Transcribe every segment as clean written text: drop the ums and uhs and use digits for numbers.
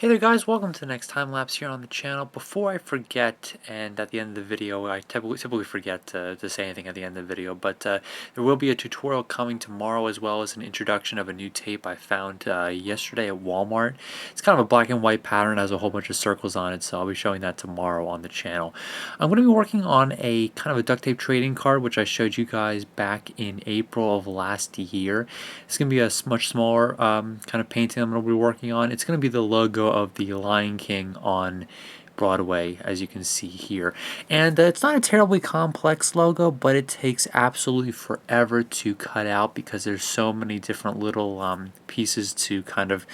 Hey there guys, welcome to the next time lapse here on the channel. Before I forget, and at the end of the video, I typically forget to say anything at the end of the video, but there will be a tutorial coming tomorrow as well as an introduction of a new tape I found yesterday at Walmart. It's kind of a black and white pattern, has a whole bunch of circles on it, so I'll be showing that tomorrow on the channel. I'm going to be working on a kind of a duct tape trading card, which I showed you guys back in April of last year. It's going to be a much smaller kind of painting I'm going to be working on. It's going to be the logo of the Lion King on Broadway, as you can see here. And it's not a terribly complex logo, but it takes absolutely forever to cut out because there's so many different little pieces to kind of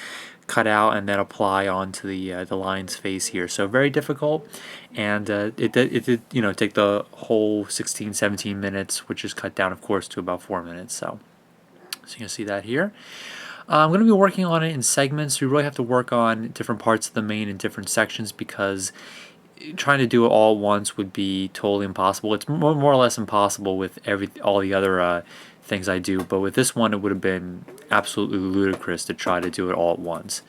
cut out and then apply onto the lion's face here. So very difficult, and it did take the whole 16-17 minutes, which is cut down of course to about 4 minutes. So you can see that here. I'm going to be working on it in segments. We really have to work on different parts of the mane in different sections because trying to do it all at once would be totally impossible. It's more or less impossible with all the other things I do, but with this one it would have been absolutely ludicrous to try to do it all at once.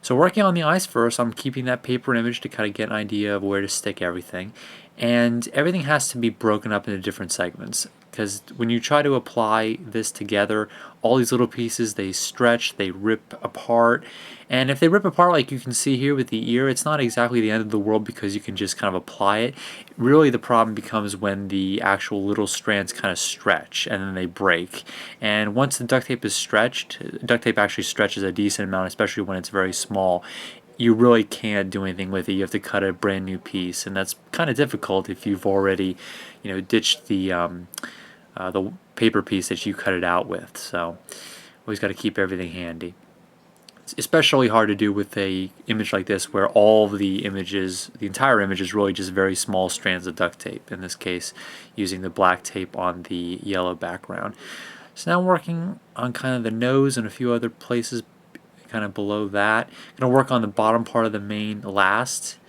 So working on the eyes first, I'm keeping that paper image to kind of get an idea of where to stick everything. And everything has to be broken up into different segments, because when you try to apply this together, all these little pieces, they stretch, they rip apart. And if they rip apart like you can see here with the ear, it's not exactly the end of the world because you can just kind of apply it. Really the problem becomes when the actual little strands kind of stretch and then they break. And once the duct tape is stretched, duct tape actually stretches a decent amount, especially when it's very small, you really can't do anything with it. You have to cut a brand new piece, and that's kind of difficult if you've already, ditched the paper piece that you cut it out with. So always got to keep everything handy. It's especially hard to do with a image like this where all of the images, the entire image is really just very small strands of duct tape, in this case using the black tape on the yellow background. So now I'm working on kind of the nose and a few other places kind of below that. I'm going to work on the bottom part of the mane last,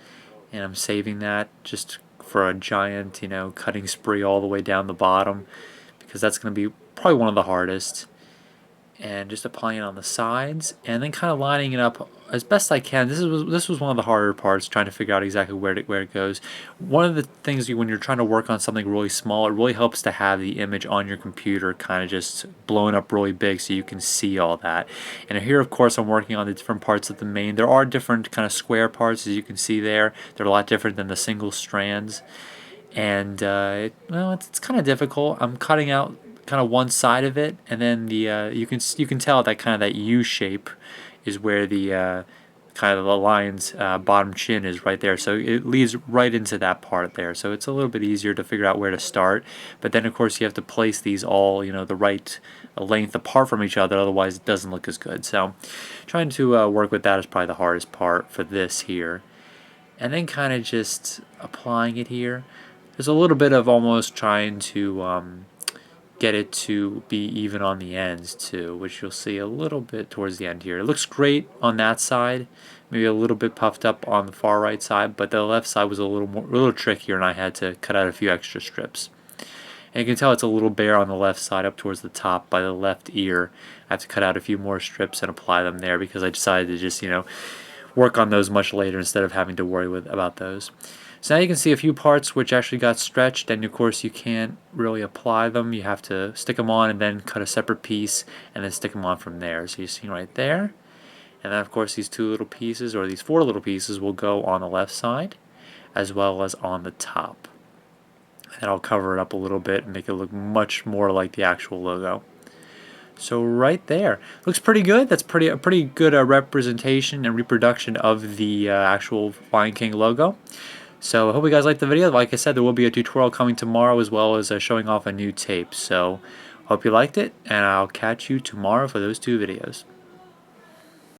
and I'm saving that just for a giant cutting spree all the way down the bottom, because that's going to be probably one of the hardest. And just applying it on the sides and then kind of lining it up as best I can. This was one of the harder parts, trying to figure out exactly where it goes. One of the things when you're trying to work on something really small, it really helps to have the image on your computer kind of just blown up really big so you can see all that. And here of course I'm working on the different parts of the mane. There are different kind of square parts, as you can see there. They're a lot different than the single strands, and it's kind of difficult. I'm cutting out kind of one side of it, and then the you can tell that kind of that U shape is where the kind of the lion's bottom chin is right there, so it leads right into that part there, so it's a little bit easier to figure out where to start. But then of course you have to place these all the right length apart from each other, otherwise it doesn't look as good. So trying to work with that is probably the hardest part for this here. And then kind of just applying it here. There's a little bit of almost trying to get it to be even on the ends too, which you'll see a little bit towards the end here. It looks great on that side, maybe a little bit puffed up on the far right side, but the left side was a little trickier, and I had to cut out a few extra strips. And you can tell it's a little bare on the left side up towards the top by the left ear. I have to cut out a few more strips and apply them there because I decided to just work on those much later instead of having to worry about those. So now you can see a few parts which actually got stretched, and of course you can't really apply them. You have to stick them on and then cut a separate piece and then stick them on from there. So you see right there. And then of course these two little pieces, or these four little pieces, will go on the left side as well as on the top. And I'll cover it up a little bit and make it look much more like the actual logo. So right there, looks pretty good. That's a pretty good representation and reproduction of the actual Lion King logo. So I hope you guys liked the video. Like I said, there will be a tutorial coming tomorrow as well as showing off a new tape. So hope you liked it, and I'll catch you tomorrow for those two videos.